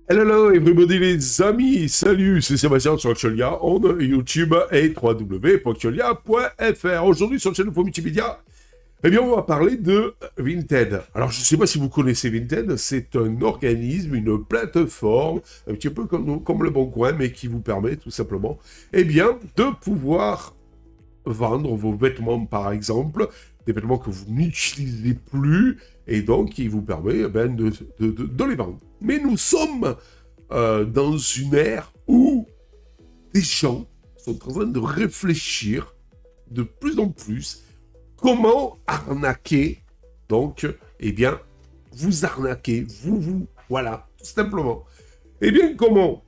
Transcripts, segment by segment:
Hello everybody les amis, salut, c'est Sébastien sur Actualia, on YouTube et www.actualia.fr. Aujourd'hui sur la chaîne Multimédia, eh bien on va parler de Vinted. Alors je ne sais pas si vous connaissez Vinted, c'est un organisme, une plateforme, un petit peu comme Le Bon Coin, mais qui vous permet tout simplement, eh bien, de pouvoir vendre vos vêtements par exemple, des vêtements que vous n'utilisez plus, et donc qui vous permet eh ben, de les vendre. Mais nous sommes dans une ère où des gens sont en train de réfléchir de plus en plus comment arnaquer, donc, eh bien, vous arnaquer, voilà, tout simplement. Eh bien, comment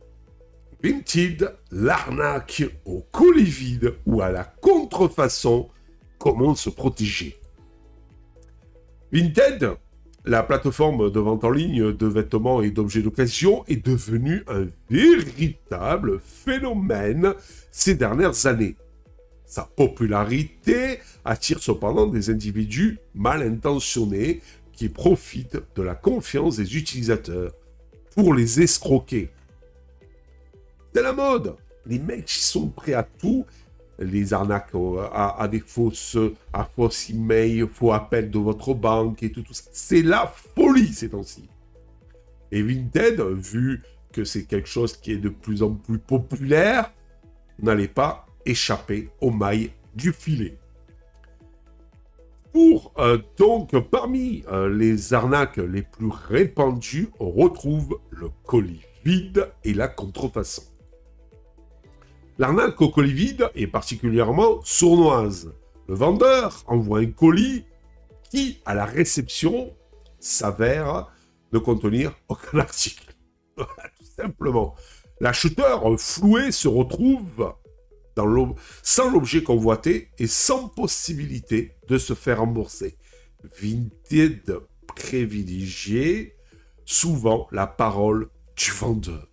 Vinted, l'arnaque au colis vide ou à la contrefaçon, comment se protéger. Vinted, la plateforme de vente en ligne de vêtements et d'objets d'occasion, est devenue un véritable phénomène ces dernières années. Sa popularité attire cependant des individus mal intentionnés qui profitent de la confiance des utilisateurs pour les escroquer. C'est la mode. Les mecs qui sont prêts à tout, les arnaques à des fausses emails, faux appels de votre banque et tout ça. C'est la folie ces temps-ci. Et Vinted, vu que c'est quelque chose qui est de plus en plus populaire, n'allait pas échapper aux mailles du filet. Donc, parmi les arnaques les plus répandues, on retrouve le colis vide et la contrefaçon. L'arnaque au colis vide est particulièrement sournoise. Le vendeur envoie un colis qui, à la réception, s'avère ne contenir aucun article. Tout simplement. L'acheteur floué se retrouve sans l'objet convoité et sans possibilité de se faire rembourser. Vinted privilégie souvent la parole du vendeur.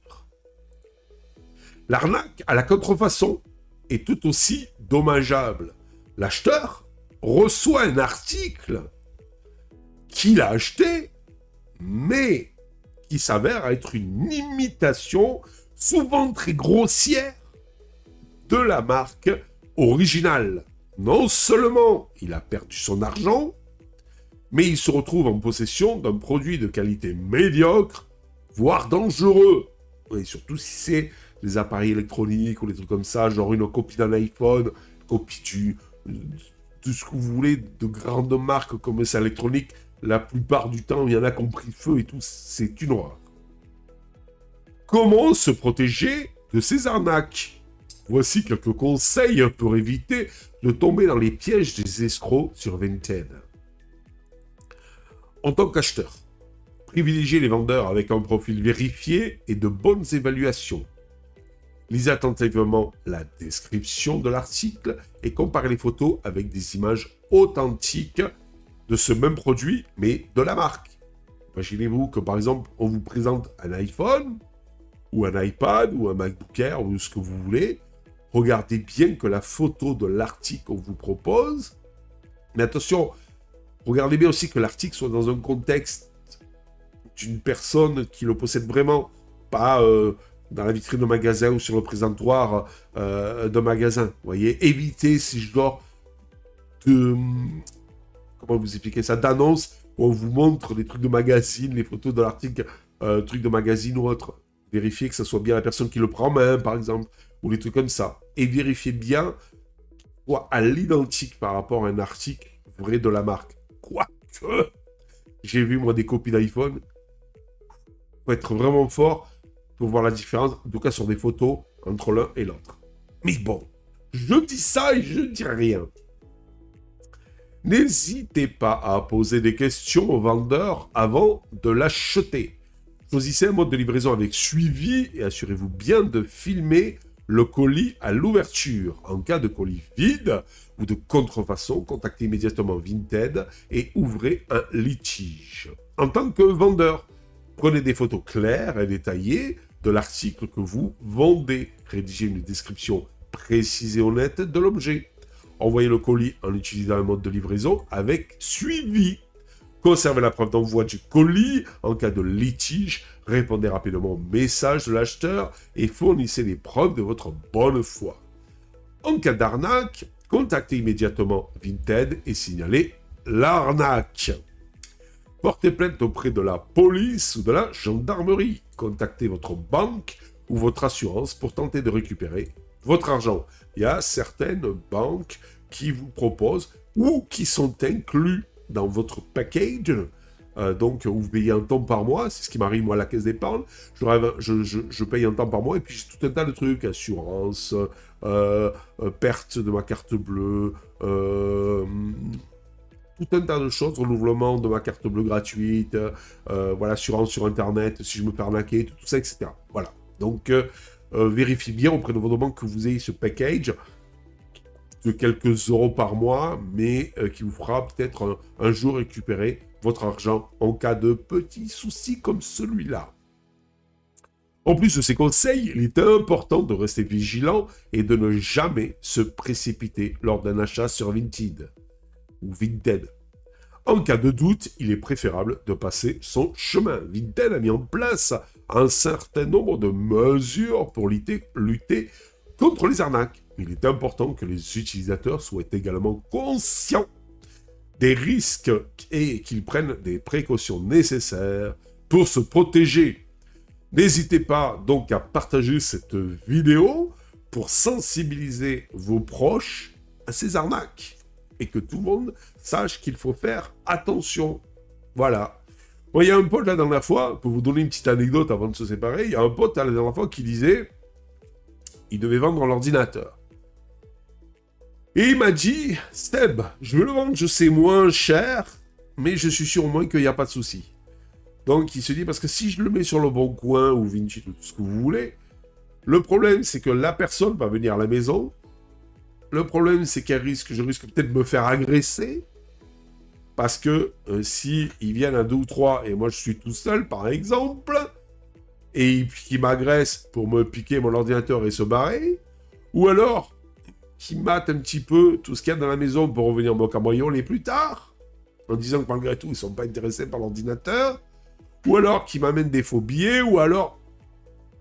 L'arnaque à la contrefaçon est tout aussi dommageable. L'acheteur reçoit un article qu'il a acheté, mais qui s'avère être une imitation, souvent très grossière, de la marque originale. Non seulement il a perdu son argent, mais il se retrouve en possession d'un produit de qualité médiocre, voire dangereux. Et surtout si c'est des appareils électroniques ou des trucs comme ça, genre une copie d'un iPhone, copie de ce que vous voulez, de grandes marques comme ça électronique, la plupart du temps, il y en a qui ont pris feu et tout, c'est une horreur. Comment se protéger de ces arnaques? Voici quelques conseils pour éviter de tomber dans les pièges des escrocs sur Vinted. En tant qu'acheteur, privilégiez les vendeurs avec un profil vérifié et de bonnes évaluations. Lisez attentivement la description de l'article et comparez les photos avec des images authentiques de ce même produit, mais de la marque. Imaginez-vous que, par exemple, on vous présente un iPhone, ou un iPad, ou un MacBook Air, ou ce que vous voulez. Regardez bien que la photo de l'article qu'on vous propose, mais attention, regardez bien aussi que l'article soit dans un contexte d'une personne qui le possède vraiment, pas dans la vitrine de magasin ou sur le présentoir d'un magasin. Vous voyez, évitez ces genres de... Comment vous expliquer ça? D'annonces où on vous montre les trucs de magazine, les photos de l'article, trucs de magazine ou autre. Vérifiez que ce soit bien la personne qui le prend en main, par exemple, ou les trucs comme ça. Et vérifiez bien soit à l'identique par rapport à un article vrai de la marque. Quoique, j'ai vu moi des copies d'iPhone. Faut être vraiment fort pour voir la différence, en tout cas sur des photos, entre l'un et l'autre. Mais bon, je dis ça et je ne dis rien. N'hésitez pas à poser des questions au vendeur avant de l'acheter. Choisissez un mode de livraison avec suivi et assurez-vous bien de filmer le colis à l'ouverture. En cas de colis vide ou de contrefaçon, contactez immédiatement Vinted et ouvrez un litige. En tant que vendeur, prenez des photos claires et détaillées de l'article que vous vendez. Rédigez une description précise et honnête de l'objet. Envoyez le colis en utilisant un mode de livraison avec suivi. Conservez la preuve d'envoi du colis. En cas de litige, répondez rapidement au message de l'acheteur et fournissez les preuves de votre bonne foi. En cas d'arnaque, contactez immédiatement Vinted et signalez l'arnaque. Portez plainte auprès de la police ou de la gendarmerie. Contactez votre banque ou votre assurance pour tenter de récupérer votre argent. Il y a certaines banques qui vous proposent ou qui sont inclus dans votre package. Donc, vous payez un temps par mois. C'est ce qui m'arrive, moi, à la caisse d'épargne. Je paye un temps par mois et puis j'ai tout un tas de trucs. Assurance, perte de ma carte bleue, tout un tas de choses, renouvellement de ma carte bleue gratuite, voilà, assurance sur Internet, si je me fais arnaquer, tout ça, etc. Voilà. Donc, vérifiez bien auprès de votre banque que vous ayez ce package de quelques euros par mois, mais qui vous fera peut-être un jour récupérer votre argent en cas de petits soucis comme celui-là. En plus de ces conseils, il est important de rester vigilant et de ne jamais se précipiter lors d'un achat sur Vinted ou Vinted. En cas de doute, il est préférable de passer son chemin. Vinted a mis en place un certain nombre de mesures pour lutter contre les arnaques. Il est important que les utilisateurs soient également conscients des risques et qu'ils prennent des précautions nécessaires pour se protéger. N'hésitez pas donc à partager cette vidéo pour sensibiliser vos proches à ces arnaques et que tout le monde sache qu'il faut faire attention. Voilà. Bon, il y a un pote la dernière fois, pour vous donner une petite anecdote avant de se séparer, il y a un pote la dernière fois qui disait il devait vendre l'ordinateur. Et il m'a dit, Steb, je veux le vendre, je sais, moins cher, mais je suis sûr au moins qu'il n'y a pas de souci. Donc il se dit, parce que si je le mets sur le Bon Coin ou Vinci, tout ce que vous voulez, le problème c'est que la personne va venir à la maison, le problème c'est je risque peut-être de me faire agresser, parce que si ils viennent à 2 ou 3 et moi je suis tout seul par exemple, et qui m'agressent pour me piquer mon ordinateur et se barrer, ou alors qui matent un petit peu tout ce qu'il y a dans la maison pour revenir me cambrioler plus tard, en disant que malgré tout ils ne sont pas intéressés par l'ordinateur, ou alors qui m'amènent des faux billets, ou alors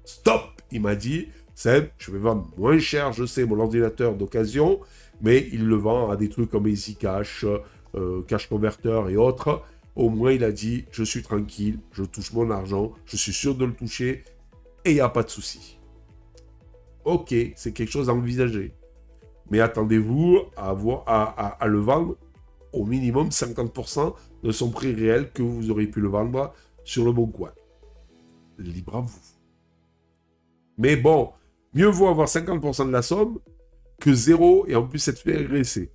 stop, il m'a dit Seb, je vais vendre moins cher, je sais, mon ordinateur d'occasion, mais il le vend à des trucs comme EasyCash, Cash Converter et autres. Au moins, il a dit, je suis tranquille, je touche mon argent, je suis sûr de le toucher, et il n'y a pas de souci. Ok, c'est quelque chose à envisager. Mais attendez-vous à le vendre au minimum 50% de son prix réel que vous auriez pu le vendre sur le Bon Coin. Libre à vous. Mais bon, mieux vaut avoir 50% de la somme que 0 et en plus être fait agresser.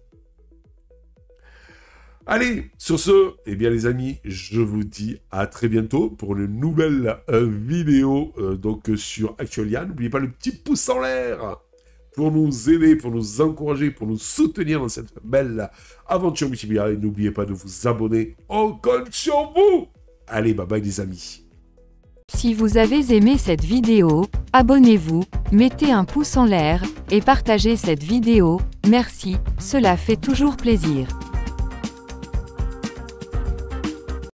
Allez, sur ce, eh bien les amis, je vous dis à très bientôt pour une nouvelle vidéo donc sur Actualia. N'oubliez pas le petit pouce en l'air pour nous aider, pour nous encourager, pour nous soutenir dans cette belle aventure multimédia. Et n'oubliez pas de vous abonner. On compte sur vous. Allez, bye bye les amis. Si vous avez aimé cette vidéo, abonnez-vous, mettez un pouce en l'air et partagez cette vidéo. Merci, cela fait toujours plaisir.